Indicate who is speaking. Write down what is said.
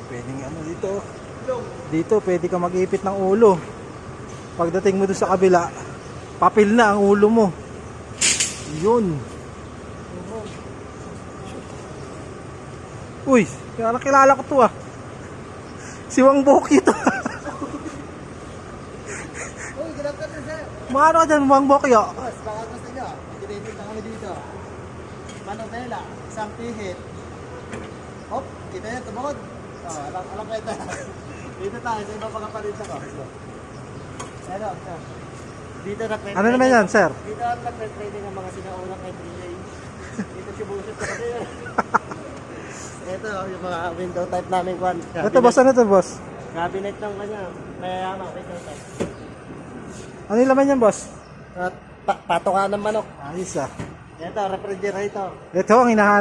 Speaker 1: Pwedeng ano dito. Dito pwede ka mag-ipit ng ulo. Pagdating mo doon sa kabila, papel na ang ulo mo. Yun. Uy, kilala ko to ah. Si Wang Boki to.
Speaker 2: Uy, good afternoon, sir.
Speaker 1: Maano ka dyan, Wang Boki ah?
Speaker 2: Boss, baka gusto nyo. Dinedit na kami dito. Manobela, isang pihit. Hop, kita yan, tumukod. Alam kayo tayo. Dito tayo, sa ibang mga parinsa ko. Ano, sir. Dito na pwede.
Speaker 1: Ano naman yan, sir?
Speaker 2: Dito na pwede ng mga sinaunang kay PA. Dito si Buset sa kasi. Ito, yung mga window type namin kwan.
Speaker 1: Ito boss, ano to boss?
Speaker 2: Cabinet ng kanya. Mayayama, window type.
Speaker 1: Ano yung laman yan boss?
Speaker 2: At patoka ng manok.
Speaker 1: Ayos ah.
Speaker 2: Ito, refrigerator.
Speaker 1: Ito ang hinahanap.